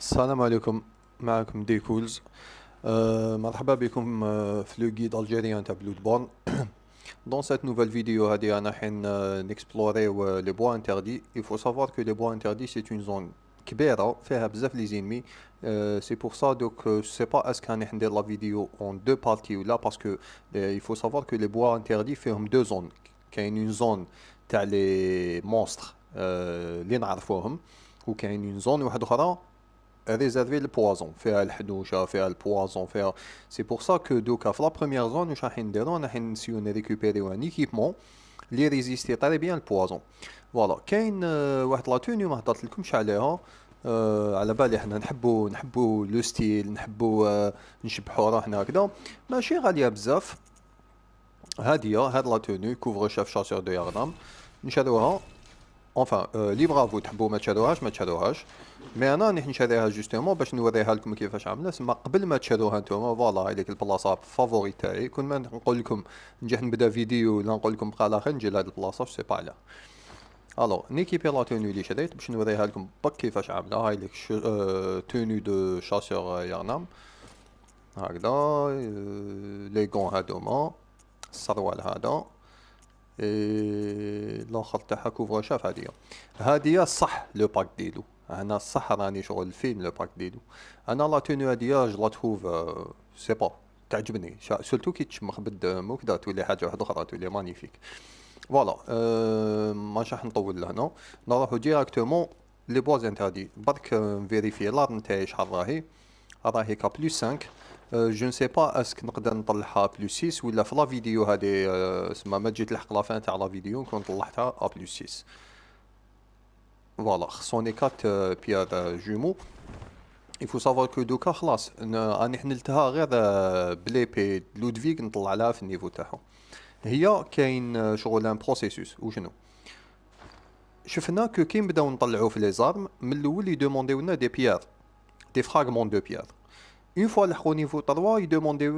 السلام عليكم. معكم ديكولز. مرحبا بكم في لو guide algérien تاع بلودبورن. Dans cette nouvelle vidéo هادي انا حين نكسبلوريو لي بوا انتردي. Il faut savoir que les bois interdits c'est une zone كبيرة فيها بزاف لي زينمي. C'est pour ça donc je sais pas est-ce كان ندير لا فيديو en deux parties ou là parce que il faut savoir que les bois interdits فيهم deux zones. كاين une zone تاع لي مونستر اللي نعرفوهم وكاين une zone واحدة أخرى réservé le poison فيها الحدوشة فيها البوازون فيها. سي بور سا كو دوكا في لا بروميير زون واش راح نديرو راح نسيو نريكوبيريو ان ايكيبمون لي ريزيستي طري بيان البوازون. فوالا كاين واحد لا توني ما هضرت لكمش عليها. على بالي حنا نحبو لو ستيل نحبو نشبحو روحنا هكذا ماشي غاليه بزاف. هاد لا توني كوفر شاف شاسور دو ياغنام نشروها. Enfin, libre à vous تحبوا ما تشروهاش ما تشروهاش. مي انا راح نشريها جوستومون باش نوريها لكم كيفاش عامله. سما قبل ما تشروها نتوما فوالا هذيك البلاصه فافوري تاعي. كل ما نقول لكم نجي نبدا فيديو ولا نقول لكم بقى الاخر نجي لهاد البلاصه سي با علاه. الو نيكيبي لا توني اللي شريت باش نوريها لكم بك كيفاش عامله. هاي ليك توني دو شاسور يغنم هكذا. لي غون هادوما السروال هذا الاخر تاعها كوفر شاف. هادية صح لو باك ديالو. انا صح راني شغل الفيلم لو باك ديالو. انا لا توني هادية جو لا تروف سي با تعجبني سورتو كي تشمخ بالدم وكذا تولي حاجه واحده اخرى تولي مانيفيك. فوالا ماشي راح نطول لهنا نروحو ديراكتومون لي بواز انتردي. برك نفيريفي لارم تاعي شحال راهي كا بلس 5. جو نسي با اسك نقدر نطلعها بلس 6 ولا في لا فيديو هادي سما ما تجي تلحق لا فان تاع لا فيديو نكون طلعتها ا بلس 6. فوالا خصوني 4 بيير جومو. il faut savoir que دوكا خلاص راني حنلتها غير بليبي لودفيغ نطلع لها في النيفو تاعها. هي كاين شغل ان بروسيسوس وشنو شفنا كو كي نبداو نطلعو في لي زارم من الاول يدومونديونا دي بيير دي فراغمون دو بيير. Une fois au niveau 3, il demandait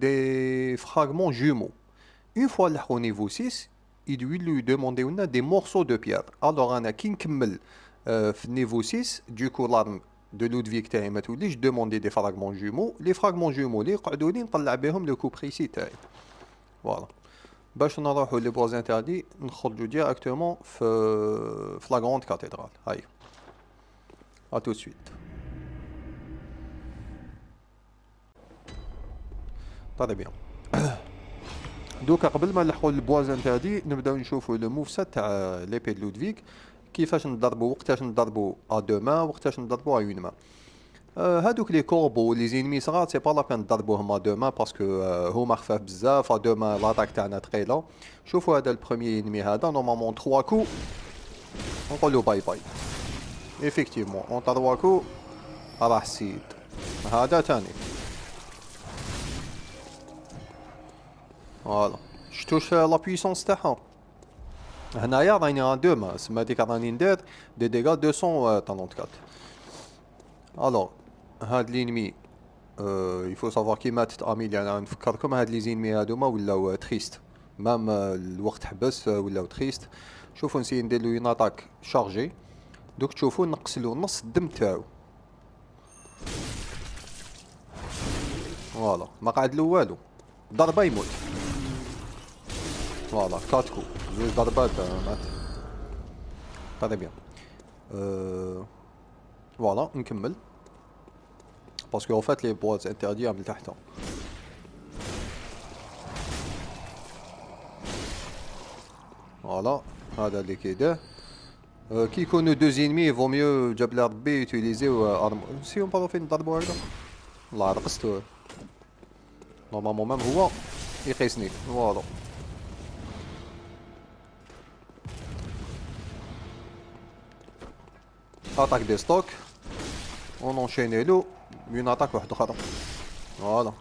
des fragments jumeaux. Une fois au niveau 6, il lui demandait des morceaux de pierre. Alors, on a qui نكمل au niveau 6, du coup, l'arme de Ludwig تاعي ما توليش demander des fragments jumeaux. Les fragments jumeaux اللي يقعدوا لي نطلع بهم le coup précis تاعي. Voilà. باش نروحوا لي بواز انتردي نخرجوا ديراكتومون في لا غروند كاتدرال. هاي. À tout de suite. طيب بيان. دوكا قبل ما نلحقوا البواز انتردي نبداو نشوفوا لو موفسات تاع ليبي د لودفيغ كيفاش نضربوا وقتاش نضربوا ا دو مان وقتاش نضربوا ا اون مان. هادوك لي كوربو لي زينمي صغار سي با لا بين نضربوهم ا دو مان باسكو هما خفاف بزاف. ا دو مان لاطاك تاعنا ثقيله. شوفوا هذا البروميير انمي هذا نورمالمون 3 كو نقولوا باي باي. ايفيكتيفمون اون 3 كو راح سيد. هذا تاني فوالا شتوش لا بويسونس تاعها. هنايا راني ان دو مان سما ديك راني ندير دي ديغا 234. الوغ هاد لينمي يفو سافوار كي ماتت اميليا. انا نفكركم هاد لي زينمي هادوما ولاو تريست مام الوقت حبس ولاو تريست. شوفوا نسي ندير له اون اتاك شارجي دوك تشوفوا نقصلو نص الدم تاعو. فوالا ما قعدلو والو ضربه يموت. فوالا 4 كو زوج ضربات مات. طيب بيان. فوالا نكمل باسكو اون فات لي بواز انتردي من تحت. فوالا هذا اللي كيداه. كي يكونوا دو زينمي فو ميو جاب لي ربي يوتيليزيو ارم. نسيو نبارو فين نضربو هكذا. الله رقصتو نورمالمون مام هو يقيسني. فوالا اتاك دي ستوك اون انشينيلو اون اتاك واحده اخرى. فوالا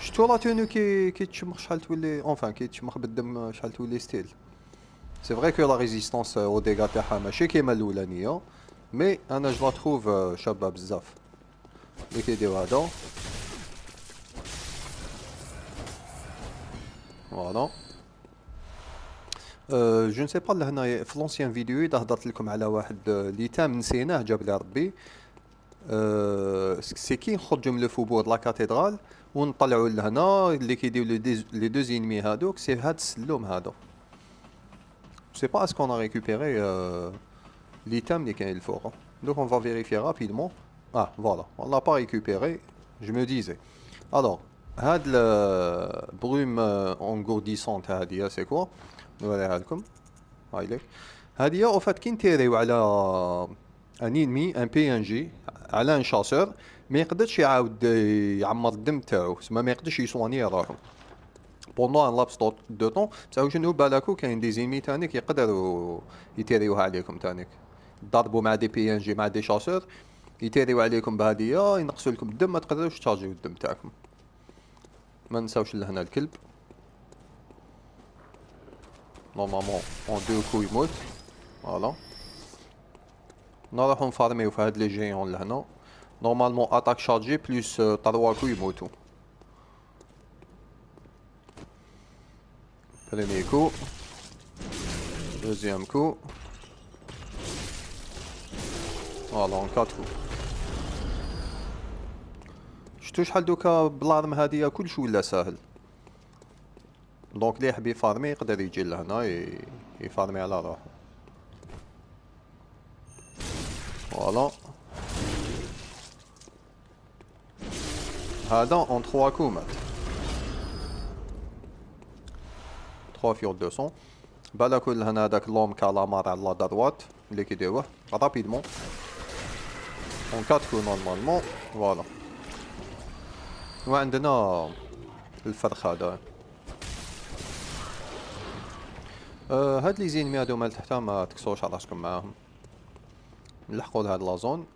شتو لا تونو كي تشمخ شحال تولي اونفان كي تشمخ بالدم شحال تولي ستيل. سي فري كو لا ريزيستونس او ديغا تاعها ماشي كيما الاولانيه مي انا جو لا تروف شابه بزاف. اللي كيديرو هذا فوالا جو نسي با لهنا في لونسيان فيديو اذا هضرت لكم على واحد ليتام نسيناه جاب لي ربي. سي كي نخرجوا من لو فوبور لا كاتدرال ونطلعوا لهنا اللي كيديو لي دو انمي هادوك سي هاد السلوم هذا. سي با اسكو انا ريكوبيري ليتام اللي كاين الفوق. Donc on va vérifier rapidement. Ah voilà, on l'a pas récupéré. Je me disais. Alors, هاد البروم انغورديسونت هادي سي كوا نوريها لكم. هاي لك هادي او فات كي نتيريو على ان انمي ان بي ان جي على ان شاسور ما يقدرش يعاود يعمر الدم تاعو، سما ما يقدرش يسواني روحو بوندون ان لابس دو طون. تاعو شنو بالاكو كاين دي زيمي تانيك يقدروا يتيريوها عليكم تانيك، ضربوا مع دي بي ان جي مع دي شاسور يتيريو عليكم بهادية ينقصوا لكم الدم، ما تقدروش تشارجيو الدم تاعكم. ما نساوش لهنا الكلب نورمالمون اون دو كو يموت. فوالا نروحو نفارميو في هاد لي جيون لهنا. نورمالمون اتاك شارجي بلوس 3 كو يموتو. بريمي كو، دوزيام كو، فوالا اون 4 كو. شتو شحال دوكا بلارم هادية كلشي ولا ساهل. دونك لي يحب يفارمي يقدر يجي لهنا يفارمي على روحو. فوالا هذا اون 3 كو مات. 3 فيور 200. بالك لهنا هذاك لوم كالامار على لا دروات اللي كيديروه رابيدمون اون 4 كو نورمالمون. فوالا وعندنا الفرخ هذا. هاد لي زينمي هادو مال تحت ما تكسوش راسكم معاهم، نلحقوا لهاد لازون.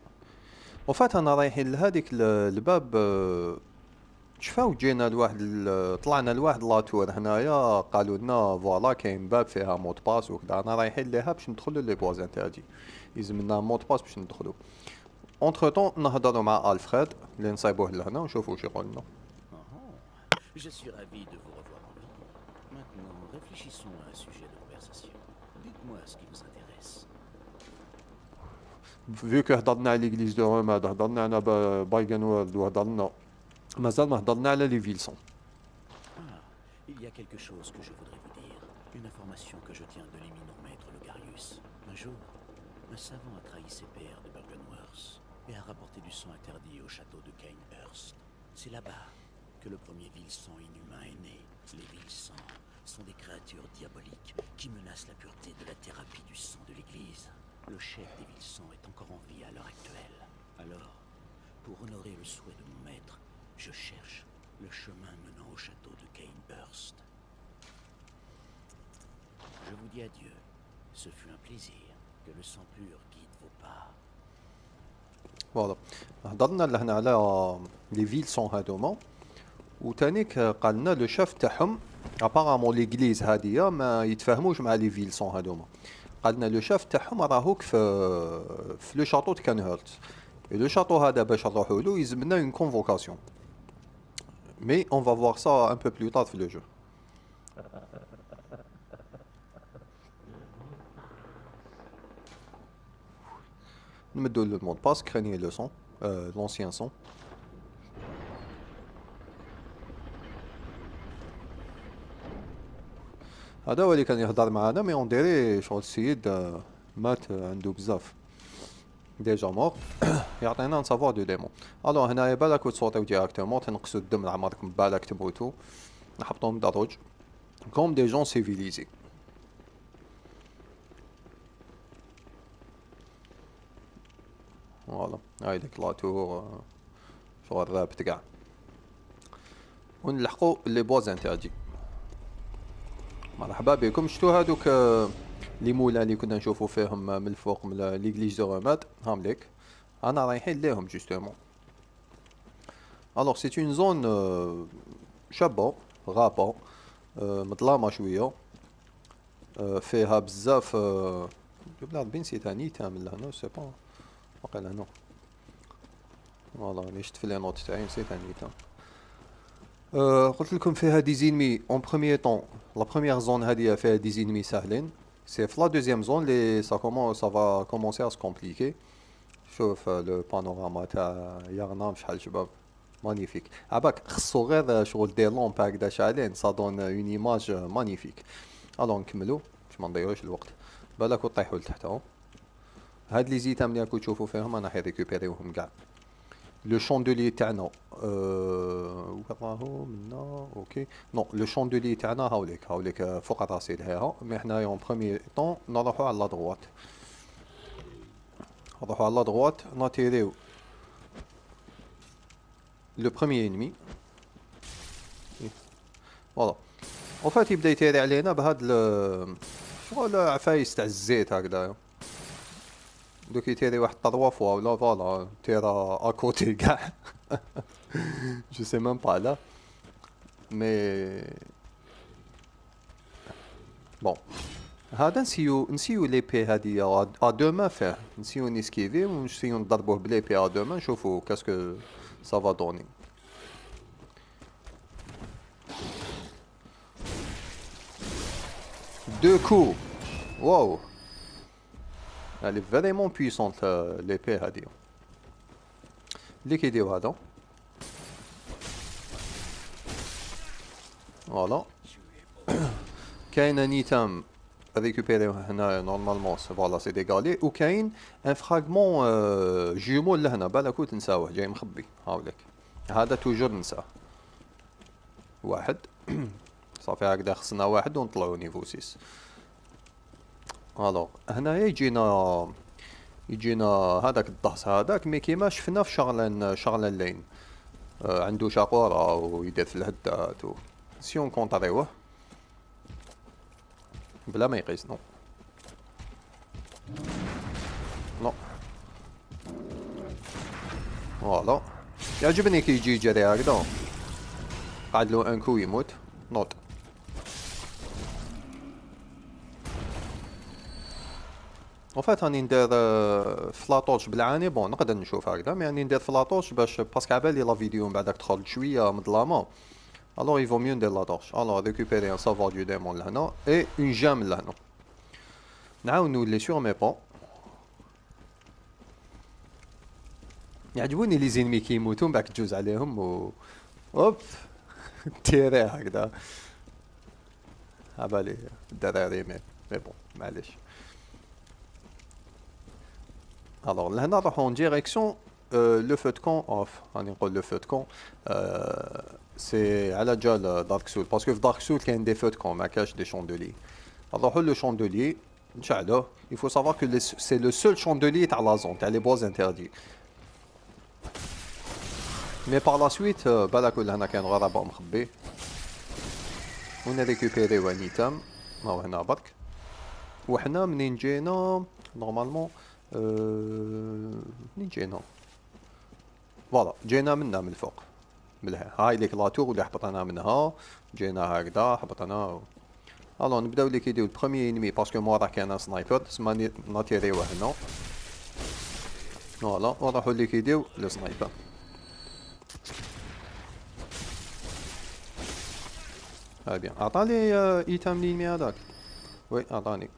وفات انا رايحين لهاديك الباب. شفاو جينا لواحد طلعنا لواحد لاتور هنايا قالوا لنا فوالا كاين باب فيها مود باس وكذا. انا رايحين ليها باش ندخلوا لي بوازان تاعي، يلزمنا مود باس باش ندخلوا. اونتر طون نهضروا مع الفريد اللي نصايبوه لهنا ونشوفوا واش يقول لنا. Je suis ravi de vous revoir en vie. Maintenant, réfléchissons à un sujet de conversation. Dites-moi ce qui vous intéresse. فيو كو هضرنا على ليغليز دو روم، هذا هضرنا على بايغن وورلد، وهضرنا مازال ما هضرنا على لي فيلسون. Ah, il y a quelque chose que je voudrais vous dire. Une information que je tiens de l'éminent maître Logarius. Un jour, un savant a trahi ses pairs de Bergenworth et a rapporté du sang interdit au château de Cainhurst. C'est là-bas que le premier vil-sang inhumain est né. Les vil-sangs sont des créatures diaboliques qui menacent la pureté de la thérapie du sang de l'Église. Le chef des vil-sangs est encore en vie à l'heure actuelle. Alors, pour honorer le souhait de mon maître, je cherche le chemin menant au château de Cainhurst. Je vous dis adieu. Ce fut un plaisir. Que le sang pur guide vos pas. فوالا هضرنا لهنا على لي فيلسون هادوما، وتانيك قال لنا لو شاف تاعهم ابارامون ليغليز هادية ما يتفاهموش مع لي فيلسون هادوما. قال لنا لو شاف تاعهم راهوك في لو شاطو د كانهورت. لو شاطو هذا باش نروحو له يلزمنا اون كونفوكاسيون، مي اون فا فوار سا ان بو بلو طار في لو جو. نمدو المود باس كريني لو سون لونسيان سون. هذا هو اللي كان يهضر معانا، مي اون ديري شغل السيد مات عنده بزاف ديجا مور. يعطينا نسافوار دو ديمون. الو هنايا بالك تصوتيو ديراكتومون تنقصو الدم لعمركم بالك تموتو، نحبطوهم بدروج كوم دي جون سيفيليزي. فوالا هاي ديك لاتور شغل رابط كاع، ونلحقو لي بوازان تاعي. مرحبا بكم. شتو هادوك لي مولا اللي كنا نشوفو فيهم من الفوق من ليغليز دو روماد، هام ليك انا رايحين ليهم جوستومون. الوغ سي اون زون شابه غابه مظلامه شويه، فيها بزاف بلاد بين نسيتها نيتا من لهنا سي با واقيلا هنا. فوالا راني شفت في لي نوت تاعي نسيتها نيتا. قلت لكم فيها دي زينمي اون بروميي طون لا بروميير زون هادي فيها دي زينمي ساهلين، سي في لا دوزيام زون لي سا فا كومونسي ا سكومبليكي. شوف لو بانوراما تاع يغنم شحال شباب مانيفيك. عباك خصو غير شغل دي لومب هكذا شاعلين سا دون اون ايماج مانيفيك. الو نكملو باش ما نضيعوش الوقت، بالك طيحوا لتحت اهو. هاد لي زيتام اللي راكو تشوفوا فيهم انا حي ريكوبيريوهم كاع. لو شوندولي تاعنا وين راهو منا اوكي نو لو شوندولي تاعنا هاوليك فوق راسي لهيها، مي حنايا اون بروميير طون نروحو على لا دروات، نروحو على لا دروات ناتيريو لو بروميير انمي. فوالا اون فات يبدا يتيري علينا بهاد شغل عفايس تاع الزيت هكذايا، دوك يتيري واحد 3 فوا ولا فوالا تيرا اكوتي كاع. جو سي ميم با لا مي بون. هذا نسيو ليبي هادي ا دو مان فيه، نسيو نيسكيفي ونسيو نضربوه بليبي ا دو مان نشوفو كاسكو سافا دوني. دو كو واو elle est vraiment puissante l'épée هادي. اللي كيديو هذا فوالا كاين نيتام ريكوبيريو هنا نورمالمون فوالا سي ديغالي، وكاين ان فراغمون جيمول لهنا بالك تنساوه جاي مخبي هاوليك، هذا توجور ننساه. واحد صافي هكذا خصنا واحد ونطلعو نيفو 6. الوغ هنايا يجينا هذاك الضهس هذاك مي كيما شفنا في شغلان لين عنده شاقورة ويدير في الهدات سيون كونطريوه بلا ما يقيس. نو نو فوالا يعجبني كي يجي يجري هكذا قعد له ان كو يموت. نوت وفات راني ندير فلاطوش بالعاني بون نقدر نشوف هكذا، مي راني ندير فلاطوش باش باسكو عبالي لا فيديو من بعدك تخرج شويه مظلامه، الوغ يفو ميو ندير لا طوش. الوغ ريكوبيري ان سافوار دو ديمون لهنا اي اون جام لهنا، نعاود نولي سور مي بون. يعجبوني لي زينمي كي يموتو من بعد تجوز عليهم و اوب تيري هكذا عبالي الدراري مي بون معليش. الوغ لهنا نروحو اون ديريكسيون لو فو دو كون اوف، راني نقول لو فو دو كون سي على جال دارك سول باسكو في دارك سول كاين دي فو دو كون ما كاش دي شوندولي. نروحو لو شوندولي نشعلوه، يفو سافوار كو سي لو سول شوندولي تاع لا زون تاع لي بواز انتردي. مي بار لا سويت بالك لهنا كاين غرابة مخبي ونريكوبيريو ان ايتام هاو هنا برك. وحنا منين جينا نورمالمون منين جينا فوالا جينا منا من الفوق ملها هاي ليك لاتور اللي حبطنا منها جينا هكذا حبطنا. الو نبداو اللي كيديو البروميي انمي باسكو مورا كاين سنايبر تسمى ناتيريوه هنا فوالا ونروحو اللي كيديو لو سنايبر. هاي بيان عطاني ايتام لينمي هذاك وي عطاني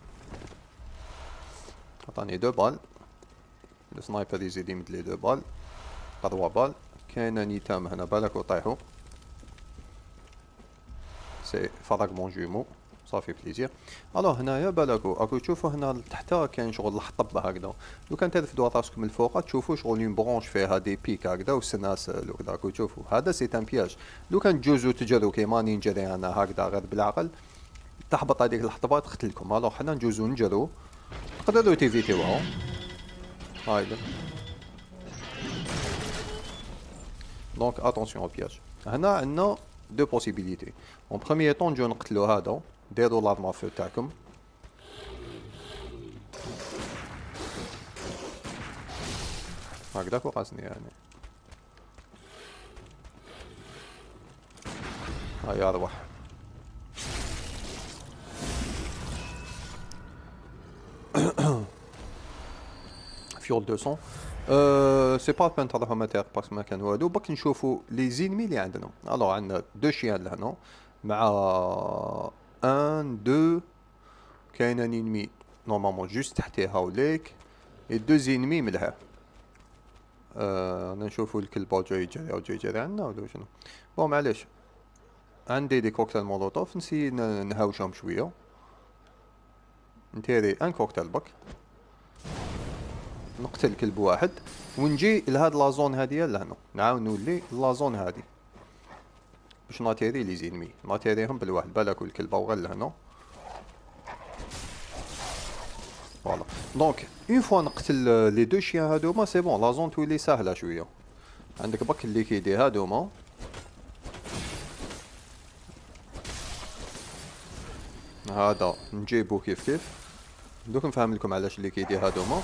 2 بال. لو سنايبر يزيد يمد لي 2 بال 3 بال. كاين نيتام هنا بالك وطيحو سي فراغمون جومو صافي بليزير. الو هنايا بالكو راكو تشوفو هنا لتحت كاين شغل الحطب هكذا، لو كان ترفدو راسكم الفوق تشوفو شغل اون برونش فيها دي بيك هكذا والسناسل وكذا راكو تشوفو هذا سي ان بياج. لو كان تجوزو تجرو كيما راني نجري انا هكذا غير بالعقل تحبط هذيك الحطبه تقتلكم. الو حنا نجوزو نجرو تقدروا تيفيتيوها هايدا. دونك اتونسيون او بياج. هنا عندنا دو بوسيبيليتي، اون بروميير طون نجيو نقتلو هذا ديرو لارما فو تاعكم هكذاك وقاسني يعني هاي ارواح. فيول 200 سي با بان تروحو ماتير باسكو ما كان والو. باك نشوفو لي زينمي اللي عندنا. الوغ عندنا 2 شيان لهنا مع 1 2 كاين ان انمي نورمالمون جوست تحتيه هاوليك اي دو انمي ملها. انا نشوفوا الكلب جاي يجري او جاي يجري عنا ولا شنو. بون معليش عندي دي كوكتيل مولوتوف نسي نهاوشهم شويه. نتيري ان كوكتيل بك نقتل كلب واحد ونجي لهاد لازون هادية لهنا نعاود نولي لازون هادي باش ناتيري لي زينمي ناتيريهم بالواحد بالك الكلب غير لهنا. فوالا دونك اون فوا نقتل لي دو شيان هادوما سي بون لازون تولي ساهلة شوية. عندك بك اللي كيدي هادوما هذا نجيبو كيف كيف. دوك نفهم لكم علاش اللي كيدي هادوما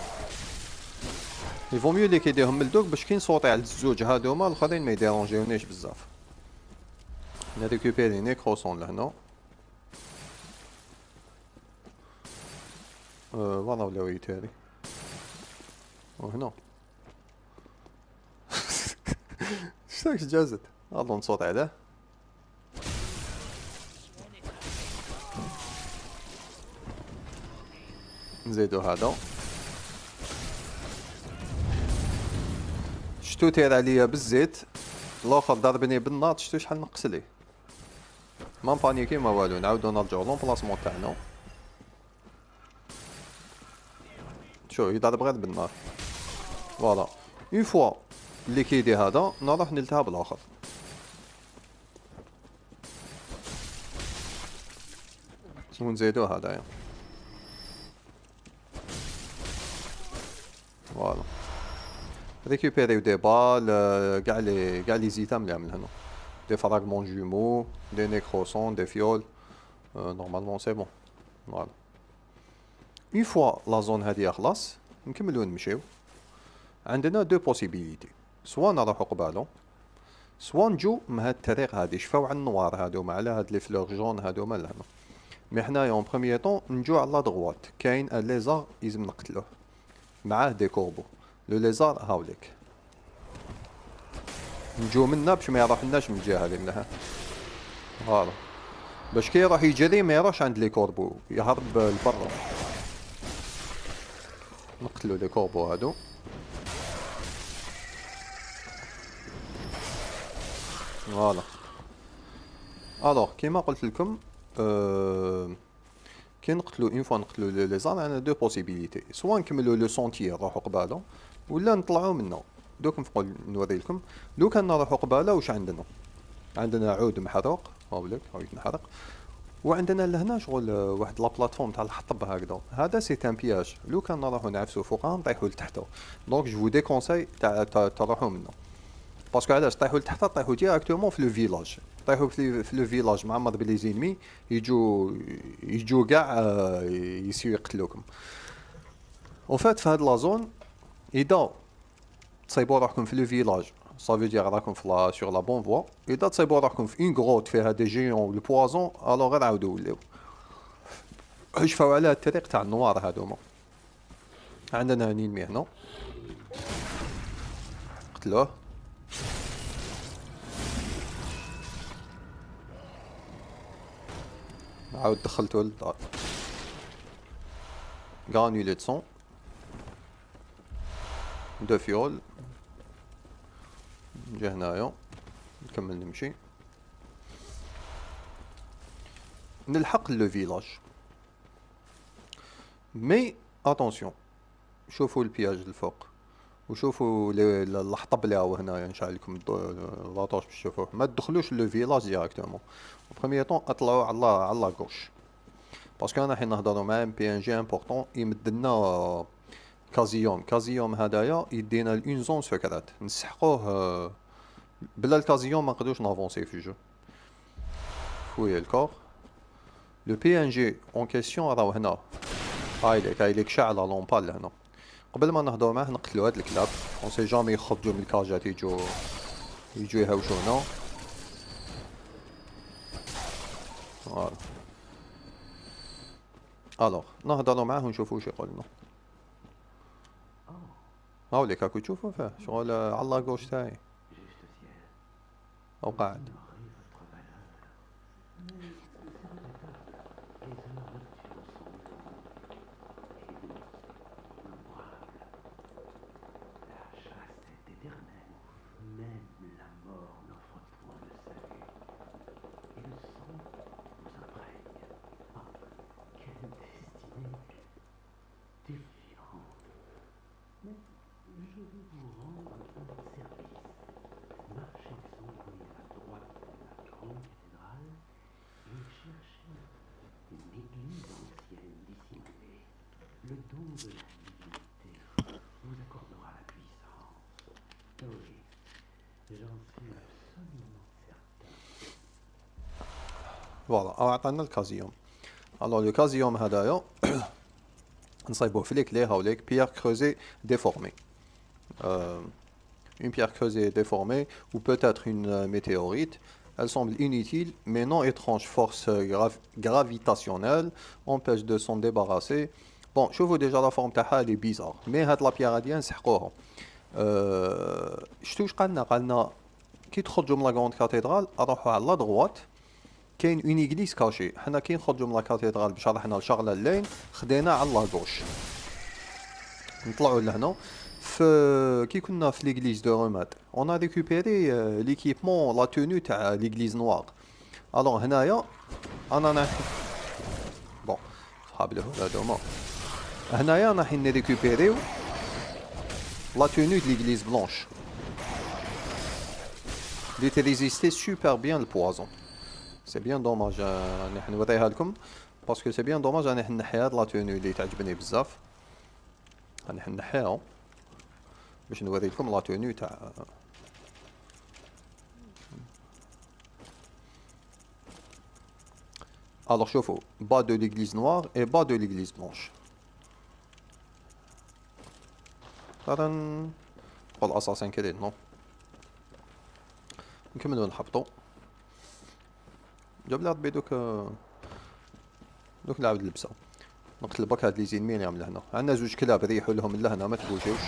يفو ميو اللي كيديهم من الدوك باش كي نصوتي على الزوج هادوما الاخرين ما يديرونجيونيش بزاف. نريكوبيري نيكروسون لهنا فوالا ولاو يتاري وهنا شتاكش جازت الله نصوت عليه. نزيدو هذا شتو تير عليا بالزيت الاخر ضربني بالنار شتو شحال نقص ليه ما نبانيكي ما والو. نعاودو نرجعو لومبلاسمون تاعنا. شو يضرب غير بالنار فوالا. اون فوا اللي كيدي هذا نروح نلتها بالاخر. ونزيدو هذايا فوالا. ريكوبيريو دي بال كاع لي زيتام اللي من هنا دي فراغمون جومو دي نيكروسون دي فيول نورمالمون سي بون فوالا. اون فوا لا زون هادي خلاص نكملو نمشيو. عندنا دو بوسيبيليتي سوا نروحو قبالو سوا نجو من هاد الطريق هادي شفاو على النوار هادوما على هاد لي فلور جون هادوما لهنا. مي حنايا اون بروميير طون نجو على دغوات كاين ان ليزار يلزم نقتلوه معاه دي كوربو. لو ليزار هاوليك نجو منا باش ما يروحلناش من الجهه هذه منها فوالا باش كي يروح يجري ما يروحش عند لي كوربو يهرب لبرا. نقتلو لي كوربو هادو فوالا. الوغ كيما قلت لكم كي نقتلو اون فوا نقتلو لي ليزار عندنا دو بوسيبيليتي سوا نكملو لو سونتيي نروحو قباله ولا نطلعو منه. دوك نفقو نوريلكم لو كان نروحو قباله واش عندنا. عندنا عود محروق هاوليك هاو يتنحرق وعندنا لهنا شغل واحد لا بلاتفورم تاع الحطب هكذا هذا سي ان بياج لو كان نروحو نعفسو فوقها نطيحو لتحتو. دونك جو ديكونساي تاع تروحو منه باسكو علاش طيحو لتحت طيحو ديراكتومون في لو فيلاج طيحو في لو فيلاج معمر بلي زينمي يجو كاع يسيو يقتلوكم. اون فات في هاد لا زون اذا تصيبوا روحكم في لو فيلاج صافي دير راكم في سور لا بون فوا. اذا تصيبوا روحكم في اون غروت فيها دي جيون لو بوازون الوغ غير عاودو ولاو شفاو على الطريق تاع النوار هادوما. عندنا نينمي هنا قتلوه عاود دخلتو للدار. غانيولي دو سون دو فيول نجي هنايا نكمل نمشي نلحق لو فيلاج. مي اتونسيون شوفوا البياج الفوق وشوفوا الحطب اللي هو هنايا نشعل لكم لاطوش باش تشوفوه. ما تدخلوش لو فيلاج ديراكتومون بروميير طون اطلعوا على لا غوش باسكو انا حين نهضروا مع ام بي ان جي امبورطون يمدلنا كازيوم هدايا يدينا اون زون سكرات نسحقوه بلا الكازيوم ما نقدروش نافونسي في الجو. فوي الكور لو بي ان جي اون كيسيون راهو هنا هايليك شاعل لومبال هنا. قبل ما نهضروا معاه نقتلوا هاد الكلاب اون سي جامي يخرجوا من الكاجات يجوا يهاوشونا فوالا. الوغ نهضروا معاه ونشوفوا واش يقول لنا. هاوليك هاكو تشوفوا فيه شغل على لاكوش تاعي او قاعد Le don de la divinité vous accordera la puissance. Oui, j'en suis absolument certain. فوالا اعطانا الكازيوم. الوغ لو كازيوم هدايا نصايبوه في ليك لي هاوليك بيير كروزي ديفورمي. Une pierre creusée déformée ou peut-être une météorite. Elle semble inutile, mais non étrange force gravitationnelle empêche de s'en débarrasser. Bon, je vois déjà la forme تاعها elle est bizarre, mais هاد لا بيير هادي نسحقوها. شتو واش قالنا كي تخرجوا من لا كروند كاتيدرال اروحوا على لا دغوات كاين اون ايغليز كاشي. حنا كي نخرجوا من لا كاتيدرال باش رحنا لشغله الليل خدينا على لا غوش نطلعوا لهنا. كي كنا في l'église de Remade on a récupéré l'équipement la tenue تاع l'église noire. alors هنايا انا بون صحاب الهدى هذوما هنايا راح نريكوبيريو la tenue de l'église blanche اللي تريزيستي super bien le poison. c'est bien dommage نحن نوريها لكم باسكو c'est bien dommage انا نحي هاد لا tenue اللي تعجبني بزاف. نحن نحيها باش نوري لكم لا توني تاع alors شوفوا bas de l'église noire et bas de l'église blanche. هذا نقول اساسا كذا نو نكملوا نحبطوا جاب لي ربي دوك نعاود نلبسها نقتل بك هاد لي زينمي اللي عامل هنا. عندنا زوج كلاب ريحوا لهم من لهنا ما تبوجوش.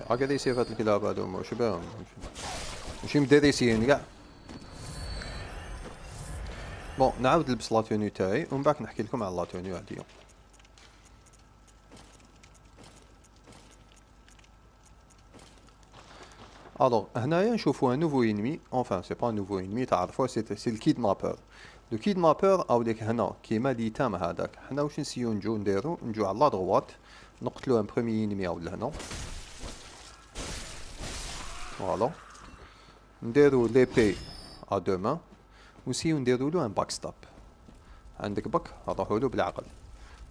هكذا يصير هاد الكلاب هادوما واش بهم ماشي مدرسين كاع. بون نعاود نلبس لا توني تاعي ومن بعد نحكي لكم على لا توني هادية. الوغ هنايا نشوفو ان نوفو انمي انفان سي با نوفو انمي تعرفوه سي الكيدنابور. لو كيدنابور او ليك هنا كيما ليتام هذاك. حنا واش نسيو نجو على لا دغوات نقتلو ان بروميي انمي او لهنا فوالا نديرو ليبي ا دو مان ونسيو نديرولو ان باك ستاب. عندك بك نروحولو بالعقل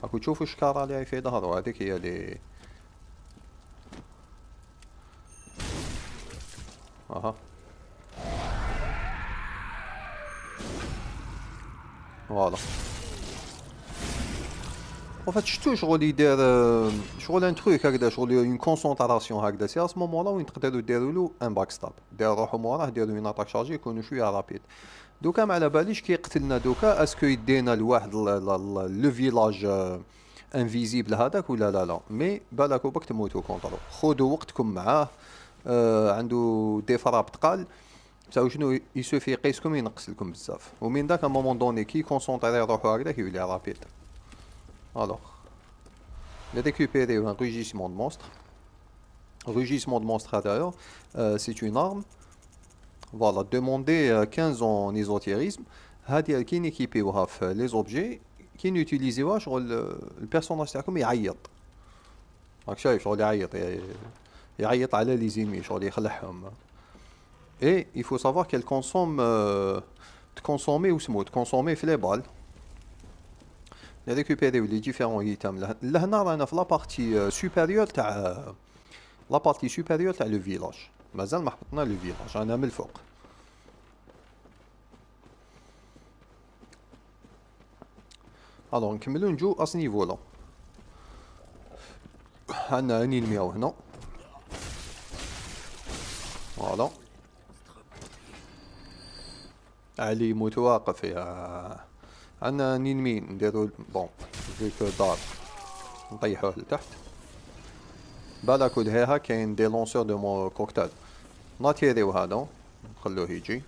راكو تشوفو الشكارة اللي في ظهرو هذيك هي لي اها فوالا. En fait, شتو شغل يدير شغل ان تروك هكذا شغل اون كونسونطراسيون هكذا سي اس مومون لا وين تقدروا ديروا له ان باك ستاب. ديروا روحوا موراه ديروا اون اتاك شارجي يكونوا شويه رابيد. دوكا ما على باليش كي يقتلنا دوكا اسكو يدينا لواحد لو فيلاج انفيزيبل هذاك ولا لا مي بالكو بك تموتوا كونترو. خذوا وقتكم معاه عنده دي فراب تقال بصح شنو يسوفي يقيسكم ينقص لكم بزاف ومن داك مومون دوني كي كونسونطري روحو هكذا كيولي رابيد. Alors, j'ai récupéré un rugissement de monstre. Rugissement de monstre d'ailleurs, c'est une arme. Voilà, demandez 15 en ésotérisme. هذه كي نيكيبيوها في les objets كي نوتيليزيوها شغل البيرسوناج تاعكم يعيط. راك شايف شغل يعيط على لي زينمي شغل يخلعهم. Et il faut savoir qu'elle consomme consommer ou smooth consommer في les balles. récupérer les différents items. لهنا رانا في لابارتي سوبيريور تاع لابارتي سوبيريور تاع لو فيلاج. مازال ما حبطنا لو فيلاج رانا من الفوق. الوغ نكملو نجو اس نيفو لا. عندنا ان انمي هنا فوالا علي يموت واقف يا. عندنا نينمي نديرو بون فيك دار نطيحوه لتحت. بالك ودهيها كاين دي لونسور دو مو كوكتيل ناتيريو هذا نخلوه يجي.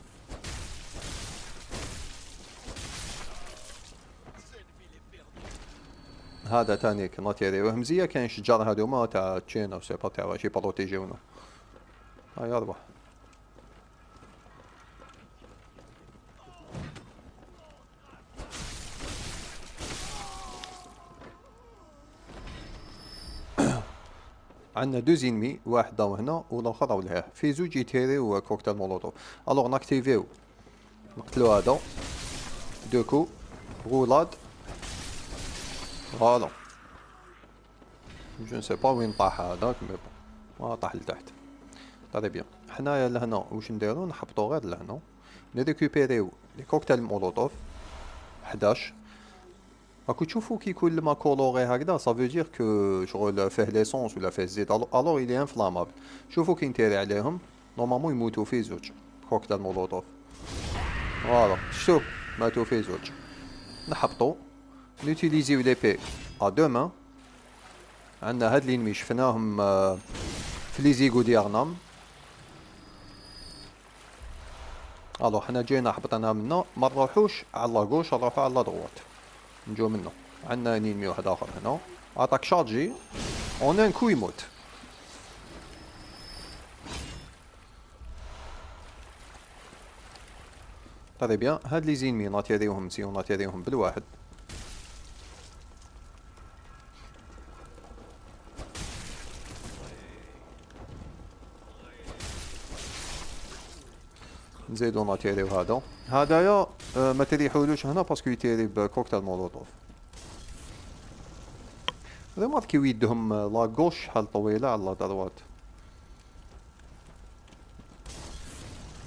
هذا تاني ناتيريوه مزية. كاين شجار هذوما تاع تشينا و سيبا تاع واش يبروتيجيونا. هاي اربح. عندنا دو زينمي واحد داو هنا والاخر راهو لهيه في زوج يتيريو كوكتيل مولوتوف. الوغ ناكتيفيو نقتلو هذا. دو كو. رولاد. فوالا. جو نسي با وين طاح هذاك مي بون. طاح لتحت. طري بيان. حنايا لهنا واش نديرو نحبطو غير لهنا. نريكوبيريو لي كوكتيل مولوتوف 11. راكو تشوفو كي يكون الماء كولوري هكذا صافو دير كو شغل فيه ليسونس ولا فيه الزيت الوغ إلي انفلامابل. شوفو كي نتيري عليهم نورمالمون يموتو في زوج كوكتيل مولوتوف. فوالا شتو ماتو في زوج. نحبطو نوتيليزيو ليبي ا دو مان. عندنا هاد لينمي شفناهم في لي زيغو ديالنا. الوغ حنا جينا حبطنا منا ما نروحوش على لاغوش نروحو على دروات نجو منه. عندنا انمي واحد اخر هنا اتاك شارجي اون ان كو يموت. طري بيان. هاد لي زينمي ناتيريوهم نسيو ناتيريوهم بالواحد. نزيدو ناتيريو هذا. هدايا ما تريحولوش هنا باسكو يتيري بكوكتيل مولوتوف. ريماركيو يدهم لاغوش شحال طويلة على دروات.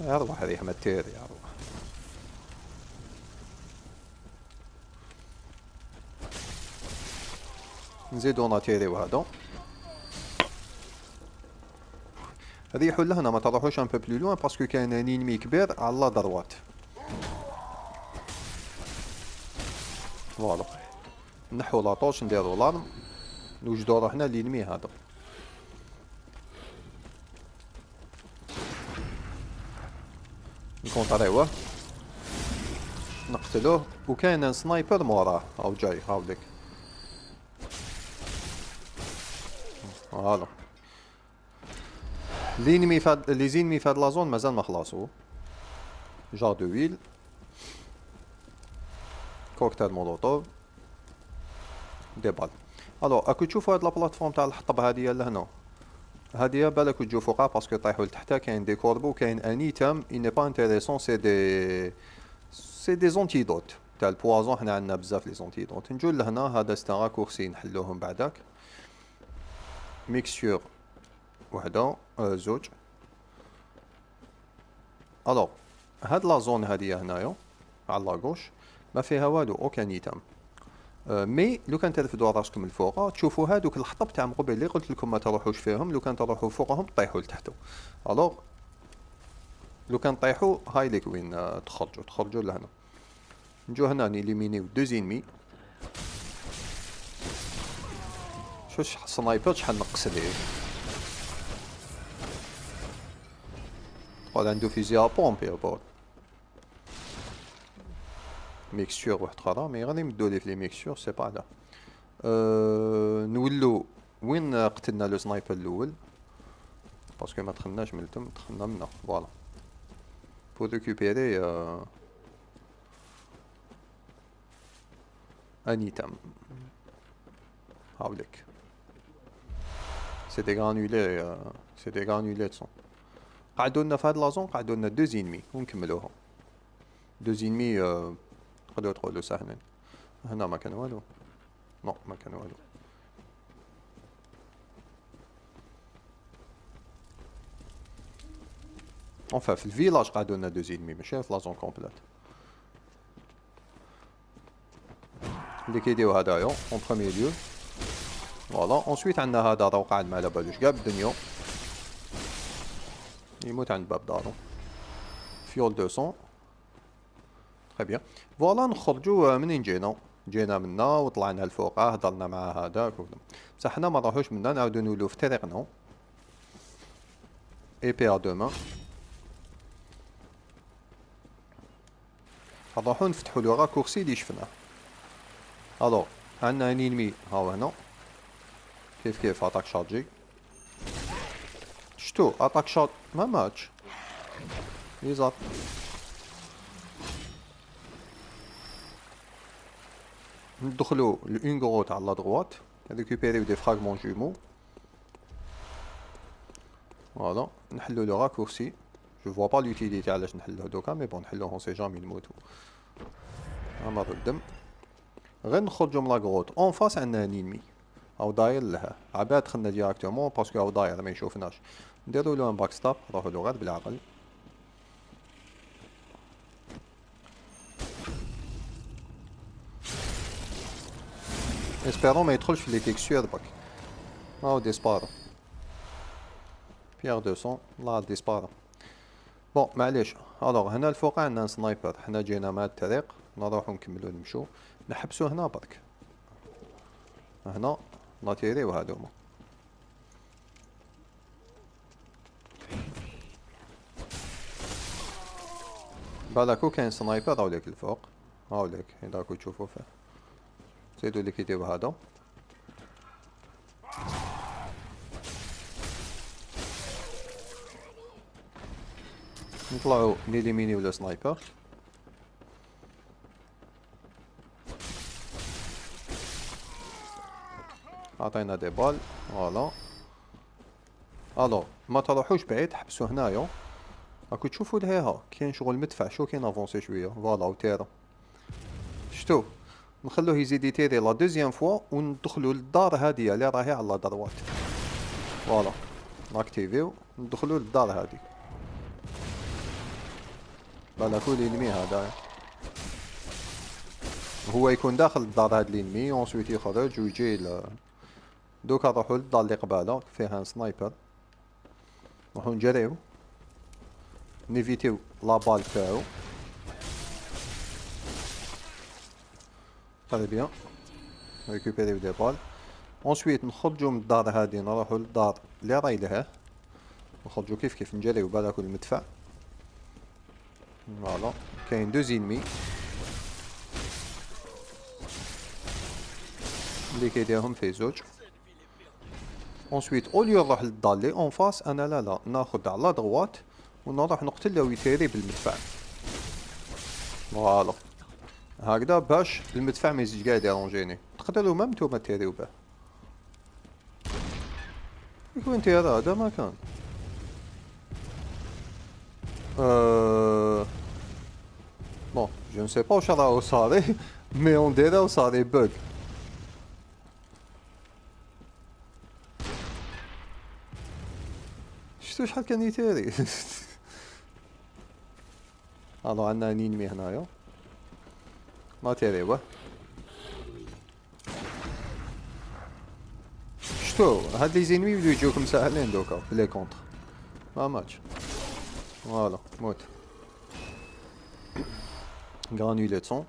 يروح ريح ما تيري يروح. نزيدو ناتيريو هذا. ريحو لهنا ما تروحوش ان بو بلو لوان باسكو كاين ان انمي كبير على دروات. فوالا نحو لاطوش نديرو لارم نوجدو روحنا لينمي هذا. نكونطريوه نقتلوه وكاين ان سنايبر موراه هاو جاي هاوليك. فوالا لينمي فاد لي زينمي فهاد لازون مازال ما خلاصو. جار دو ويل كوكتيل مولوتوف دي بال. الوغ راكو تشوفو هاد لابلاتفورم تاع الحطب هادية لهنا. هادية بالك تجو فوقها باسكو يطيحو لتحتها. كاين دي كوربو كاين ان ايتام اي ني با انتيريسون سي دي زونتيدوت تاع البوازون. حنا عندنا بزاف لي زونتيدوت. نجو لهنا هذا ستا راكورسي نحلوهم بعداك. ميكسيور وحده زوج. الوغ هاد لا زون هادية هنايا على لاغوش ما فيها والو اوكان ايتام. مي لو كان ترفدوا راسكم الفوق تشوفوا هادوك الحطب تاع من قبل اللي قلت لكم ما تروحوش فيهم. لو كان تروحوا فوقهم طيحوا لتحتو. الوغ لو كان طيحوا هاي ليك وين تخرجوا لهنا. نجو هنا نيليمينيو دو زينمي. شوش سنايبر شحال نقص ليه. قال عنده فيزي ا بومب يا بول. ميكستور واحد اخرى مي غادي نمدو ليه في لي ميكستور سي با لا. نولو وين قتلنا لو سنايبر الاول باسكو ما دخلناش من التم دخلنا منا. فوالا بور ريكوبيري ان ايتام هاوليك. سي دي غانولي سي دي غانولي دو سون. قعدو لنا في هاد لازون قعدو لنا دو زينمي ونكملوهم. دو زينمي تقدروا تقولوا سهلين. هنا ما كان والو. نو ما كان والو. انفا في الفيلاج قعدو لنا دو زينمي ماشي في لازون كومبليت. اللي كيديرو هدايا اون بروميي ليو. فوالا اونسويت عندنا هذا راه قاعد ما على بالوش كاع بالدنيا. يموت عند باب دارو. فيول 200. تري بيان. فوالا نخرجو منين جينا منا وطلعنا لفوقه هضرنا مع هذاك بصح حنا ما نروحوش منا نعاودو نولو في طريقنا. اي بي ا دو مان. نروحو نفتحو لو راكورسي اللي شفناه. الوغ عندنا ان انمي هاو هنا كيف اتاك شارجي. شتو اتاك شارج ما ماتش يزار. ندخلو لون غرو تاع لا دروات ريكوبيريو دي فراغمون جومو. فوالا نحلو لو راكورسي جو فوا با لوتيليتي علاش نحلوه دوكا، مي بون نحلوه سي جامي نموتو. مرض الدم. غير نخرجو من لاكغوت اون فاس عندنا انيمي او داير لها عباد دخلنا ديراكتومون باسكو او داير ما يشوفناش، نديرو له ان باك ستاب، نروحو له غير بالعقل. اسبيرون ما يدخلش في لي تيكستور برك. هاو ديسبارا بيير 200 لا ديسبارا. بون معليش. الوغ هنا الفوق عندنا سنايبر، حنا جينا مع الطريق نروحو نكملو نمشو، نحبسو هنا برك. هنا ناتيريو هادوما. بالك كاين سنايبر هاوليك الفوق، هاوليك اذا راكو تشوفو فيه. زيدو لي كيديرو هذا. نطلعو نيليمينيو لو سنايبر. عطينا دي بال فوالا. الو ما تروحوش بعيد، حبسو هنايا. راكو تشوفو لهيها كاين شغل مدفع، شو كاين افونسي شويه فوالا وتيرا. شتو نخلوه يزيد يتيري لا دوزيام فوا وندخلو للدار هادية اللي راهي على دروات. فوالا ناكتيفيو ندخلو للدار هادي. بالكو لينمي هذا هو يكون داخل الدار هاد لينمي اونسويت يخرج ويجي دوكا نروحو للدار اللي قباله فيها سنايبر، نروحو نجريو نيفيتيو لابال تاعو. تري بيان ريكوبيريو دي بال. اونسويت نخرجو من الدار هادي نروحو للدار اللي راهي لها، نخرجو كيف كيف نجريو بالكو المدفع. فوالا كاين دو زينمي اللي كيديرهم في زوج. اونسويت اوليو نروح للدار لي اون فاس، انا لا ناخد على دروات ونروح نقتل له ويتيري بالمدفع. فوالا هكذا باش المدفع ما يزيدش قاعد يرونجيني، تقدروا ميم نتوما تيريو به. يكون تيرا هذا ما كان بون جو نسي با واش راهو صاري مي اون ديرا صاري بوغ. شفتو شحال كان يتيري. الو عندنا انيمي هنايا ما تيريوه. شتو هاد لي زينمي يبدو يجوكم ساهلين دوكا في لي كونتر ما ماتش. فوالا موت. غرانولي دو سون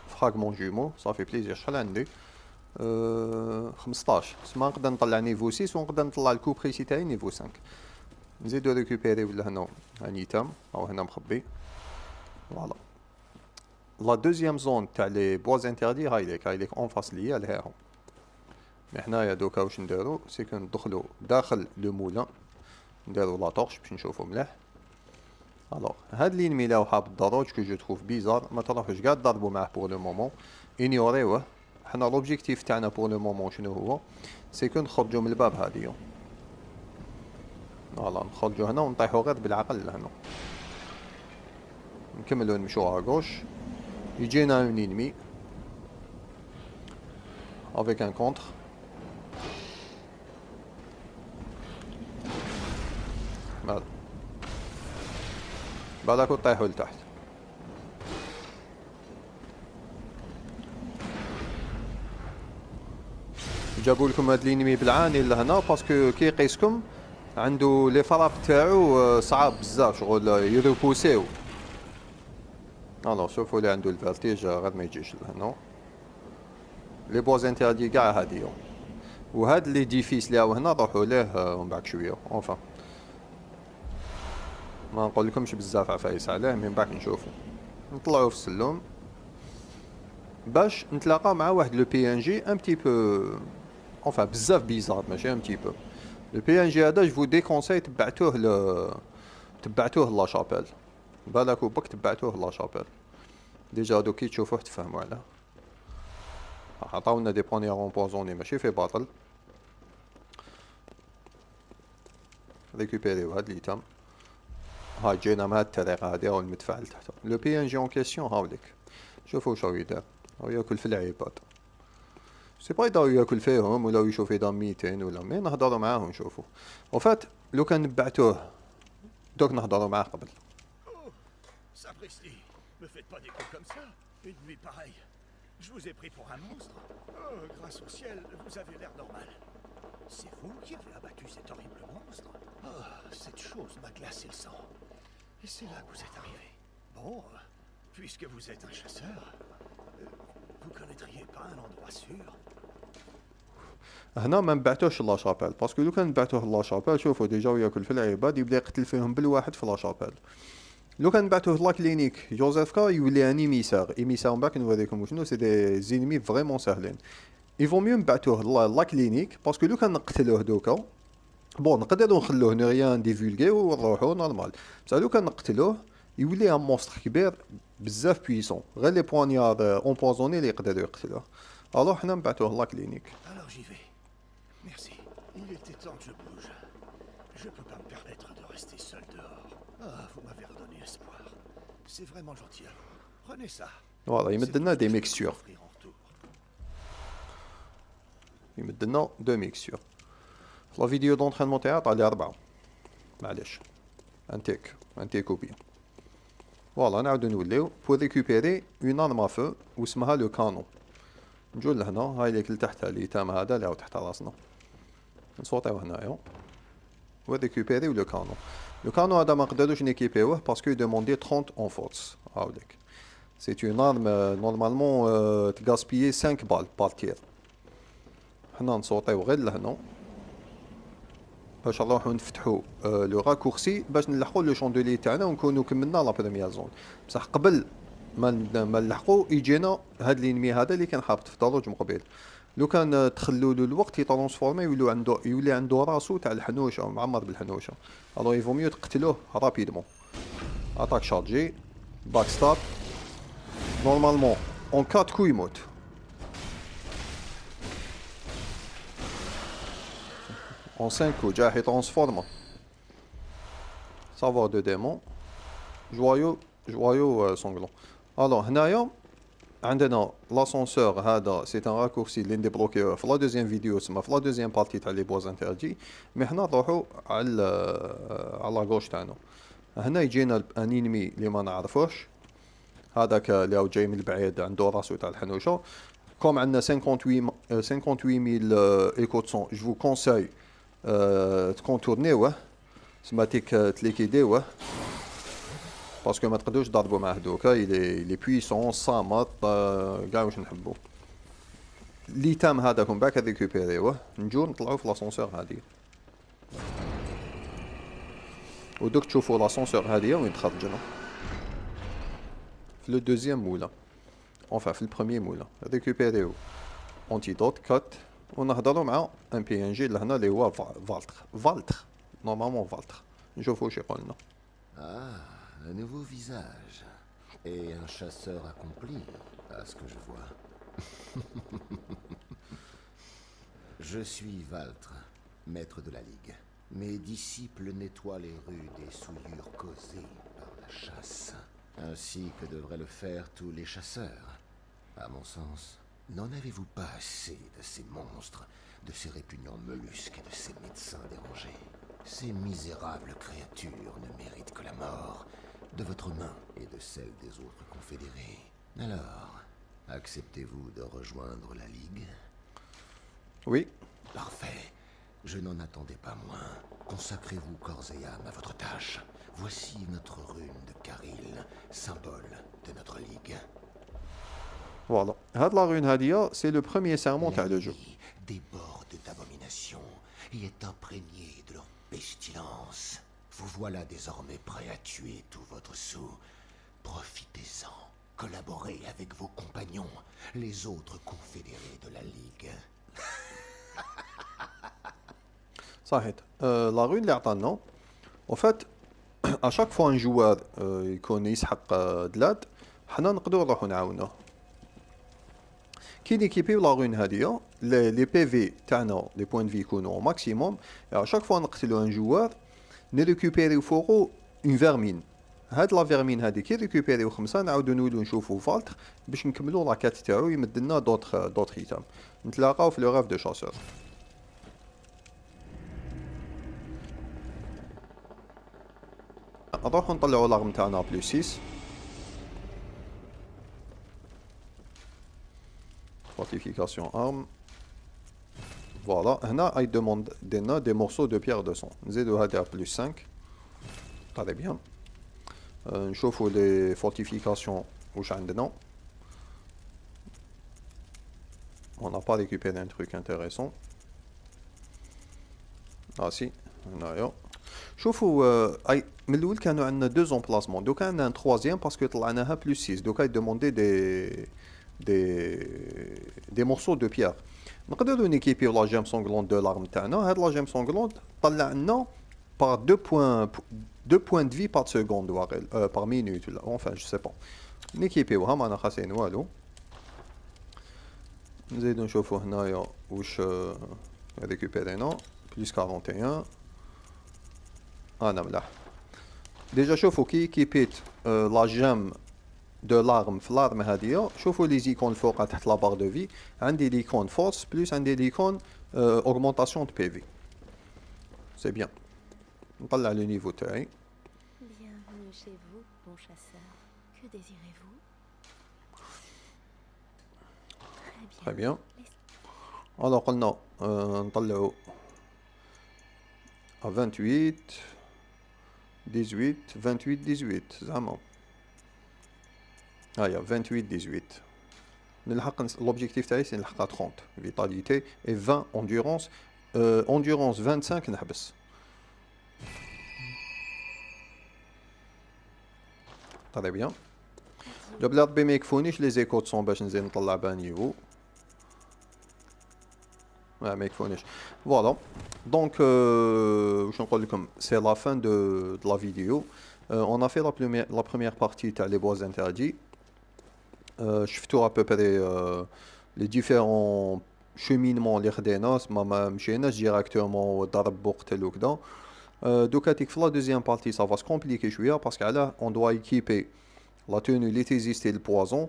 فراغمون جومو صافي بليزير. شحال عندي 15 تسما نقدر نطلع نيفو 6 ونقدر نطلع الكوبريسي تاعي نيفو 5. نزيدو ريكوبيريو لهنا انيتام او هنا مخبي. فوالا لا دوزيام زون تاع لي بواز انتردي هايليك اون فاس ليا لهاهم. مي حنايا دوكا واش نديرو سيكو ندخلو داخل لو مولان نديرو لا طورش باش نشوفو مليح. الوغ هاد لينمي لا حاب الدروج كو جو تروف بيزار ما تروحوش قاع تضربو معاه بور لو مومون، انيوريوه. حنا لوبجيكتيف تاعنا بور لو مومون شنو هو، سيكو نخرجو من الباب هادي. فوالا نخرجو هنا ونطيحو غير بالعقل لهنا، نكملو نمشو اغوش. يجينا اون انمي افيك ان كونتر. بالك طيحو لتحت. جابوا لكم هاد لينمي بالعاني لهنا باسكو كي يقيسكم عنده لي فراب تاعو صعاب بزاف شغل يروبوسيو. الو شوفوا اللي عنده الفيرتيج غير ما يجيش لهنا. لي بواز انتردي كاع هاديو، وهاد لي ديفيس اللي راهو هنا روحوا ليه ومن بعد شويه. اونفا ما نقول لكمش بزاف عفايس عليه، من بعد نشوفو. نطلعوا في السلم باش نتلاقى مع واحد لو بي ان جي ان بتي بو اونفا بزاف بيزار ماشي ان بتي بو. لو بي ان جي هذا جو ديكونساي تبعتوه لا شابيل. بالكو بك تبعتوه لا شابيل ديجا دوك كي تشوفوه تفهموا علاه. عطاونا دي بونيير امبوزوني ماشي في باطل. ريكوبيريو هاد ليتام. هاي جينا مع الطريقة هادي او المدفع لتحت. لو بي ان جي اون كيسيون هاوليك. شوفوا واش راهو يدير. راهو ياكل في العباد. سي با يداو ياكل فيهم ولا يشوف يدام 200 ولا مي نهضروا معاه ونشوفوا. او فات لو كان نبعتوه دوك نهضروا معاه قبل. Sapristi, me faites pas des coups comme ça. Une nuit pareille. Je vous ai pris pour un monstre. Oh, grâce au ciel, vous avez l'air normal. C'est vous qui avez abattu cet horrible monstre. Oh, cette chose m'a glacé le sang. Et c'est là que vous êtes arrivé. Bon, puisque vous êtes un chasseur, vous connaîtriez pas un endroit sûr? هنا ما نبعتوش لا شابيل باسكو لو كان نبعتوه لا شابيل شوفوا ديجا ياكل في العباد يبدا يقتل فيهم بالواحد في لا شابيل. لو كان نبعتوه لا كلينيك جوزيف كا يولي ان ايميسار من بعد نوريكم شنو سي دي زينمي فريمون ساهلين. يفو ميو نبعتوه لا كلينيك باسكو لو كان نقتلوه دوكا بون نقدروا نخلوه نوريان ديفولغي ونروحو نورمال بصح لو كان نقتلوه يولي ان مونستر كبير بزاف بويسون غير لي بوانيار امبوزوني اللي يقدروا يقتلوه. الوغ حنا نبعتوه لا كلينيك. Alors j'y vais. Merci. Il était temps que je bouge. Je peux pas me permettre de rester seul dehors. Ah, vous m'avez redonné espoir. C'est vraiment gentil à vous. Prenez ça. فوالا يمد لنا دي ميكستور. Offrir en retour. يمد لنا دو ميكستور. لا فيديو دونطرينمون تاعها طالي 4 معليش ان تيك وبيان. فوالا نعاودو نوليو بور ريكوبيري اون ارم ا فو واسمها لو كانون. نجو لهنا هاي ليك لتحت اليتام هذا اللي راهو تحت راسنا نصوتيو هنايا و ريكوبيريو لو كانون. لو كانون هذا ما نقدروش نيكيبيوه باسكو يدوموندي 30 اون فورس. هاوليك سي اون ارم نورمالمون تغاسبيي 5 بال بار تير. حنا نصوتيو غير لهنا باش نروحو نفتحو لو راكورسي باش نلحقو لو شوندولي تاعنا ونكونو كملنا لا بريميير زون. بصح قبل ما نلحقو يجينا هاد لينمي هذا اللي كان حابط في دروج من قبيل. لو كان تخلو له الوقت يترونسفورمي يولي عنده راسو تاع الحنوشه معمر بالحنوشه. الو يفو ميو تقتلوه رابيدمون. اتاك شارجي باك ستاب نورمالمون اون 4 كو يموت. اون 5 كو جا يترونسفورما. سافوار دو ديمون جوايو سونغلون. الو هنايا عندنا لاسونسور هذا سي ان راكورسي اللي نديبلوكيوه في لا دوزيام فيديو تسمى في لا دوزيام بارتي تاع لي بواز انتردي. مي حنا نروحو على لاغوش تاعنا. هنا يجينا ان انمي اللي ما نعرفوش هذاك اللي راهو جاي من البعيد عنده راسو تاع الحنوشه. كوم عندنا 58000 ايكو سون جو كونساي تكونتورنيوه سماتيك تليكيديوه باسكو ما تقدروش تضربوا معاه دوكا لي بويسون صامت كاع واش نحبوا. ليتام هذاك من بعد ريكوبيريوه نجو نطلعوا في لاسونسور هادي ودوك تشوفوا لاسونسور هادي وين تخرجنا في لو دوزيام مولا اونفا في البروميير مولا. ريكوبيريو اونتيدوت كات ونهضروا مع ان بي ان جي لهنا اللي هو فالتر نورمالمون فالتر نشوفوا واش يقول لنا. Un nouveau visage. Et un chasseur accompli, à ce que je vois. Je suis Valtre, maître de la Ligue. Mes disciples nettoient les rues des souillures causées par la chasse, ainsi que devraient le faire tous les chasseurs. À mon sens, n'en avez-vous pas assez de ces monstres, de ces répugnants mollusques et de ces médecins dérangés? Ces misérables créatures ne méritent que la mort, de votre main et de celle des autres confédérés. Alors, acceptez-vous de rejoindre la Ligue? Oui. Parfait. Je n'en attendais pas moins. Consacrez-vous corps et âme à votre tâche. Voici notre rune de Caril, symbole de notre Ligue. Voilà. هاد لا رون هادية سي لو بروميير سيرمون تاع لو جو. Déborde d'abomination et est imprégné de leur pestilence. Vous voilà désormais prêt à tuer tout votre sou. Profitez-en. Collaborez avec vos compagnons, les autres confédérés de la Ligue. صحيت. لا رون اللي عطانا او فات اشاك فوا ان جوار يكون يسحق دلاد حنا نقدروا نروحوا نعاونوه. كي نيكيبيو لا رون هادية لي بي في تاعنا لي بوين في يكونوا ماكسيموم. اشاك فوا نقتلوا ان جوار نريكوبيريو فوقو اون فيرمين. هاد لا فيرمين هادي كي ريكوبيريو 5 نعاودو نولو نشوفو فالتر باش نكملو لاكات تاعو يمدلنا دوطخ ايتام. نتلاقاو في لو راف دو شاسور. نروحو نطلعو لاغم تاعنا بلوس 6. Fortification arme. Voilà, هنا il demande des morceaux de pierre de son. نزيدو هذا plus 5. Très bien. نشوفو les fortifications واش عندنا. On n'a pas récupéré un truc intéressant. Ah si, هنايا. شوفوا من الاول كانوا عندنا 2 امبلاسمون، دوكا عندنا ان troisième باسكو طلعناها plus 6. دوكا يدوموندي des morceaux de pierre. نقدروا نيكيبيو لا جيم سونغلون دو لارم تاعنا. هاد لا جيم سونغلون طلع لنا par 2 points de vie par seconde واقيلا par minute ولا enfin je sais pas. نيكيبيوها مانا خاسرين والو. نزيدو نشوفو هنايا واش ريكوبيرينا plus 41. انا ملاح. ديجا شوفو كي كيبيت لا جيم دو لارم في لارم هادية. شوفوا لي زيكون الفوق تحت لا بار دو في. عندي ليكون فورس بلس عندي ليكون اوغمونطاسيون دو بي في. سي بيان. نطلع لو نيفو تاعي. Bienvenue chez vous, bon chasseur. Que désirez-vous? Très bien. Alors قلنا نطلعو 28 18 28 18 زعما. هيا 28 18 نلحق. لوبجيكتيف تاعي سي نلحق 30 فيتاليتي اي 20 اندورونس. اندورونس 25 نحبس. طري بيان. بلا ربي ما يكفونيش لي زيكو صون باش نزيد نطلع بانيفو. ما يكفونيش. فوالا دونك واش نقول لكم سي لا فان دو لا فيديو. on a fait la première partie تاع لي بواز انتردي. شفتو ا بوبري لي ديفيرون شومينمون اللي خدينا. ما مشيناش ديراكتومون ضرب بوقتل وكذا. دوكا تيك في لا دوزيام بارتي سا فا سكومبليكي شويه باسكو علاه اون دوا ايكيبي لا توني لي تيزيستي البوازون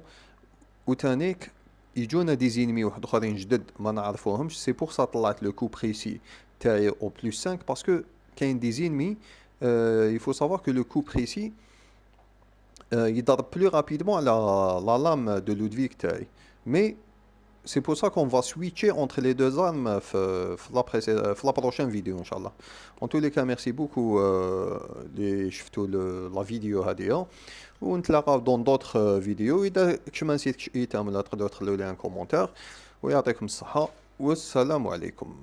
وتانيك يجونا دي زينمي واحد اخرين جدد ما نعرفوهمش. سي بور سا طلعت لو كو بريسي تاعي او بلس 5 باسكو كاين دي زينمي il faut savoir que le coup précis il donne plus rapidement la lame de Ludwig تاعي. Mais c'est pour ça qu'on va switcher entre les deux armes في la prochaine vidéo Inch'Allah. En tous les cas merci beaucoup اللي شفتوا la vidéo هذه ونتلاقاو dans d'autres vidéos. إذا كنت ما نسيتش اي تام لا تقدروا تخلوا لي ان كومونتير ويعطيكم الصحة والسلام عليكم.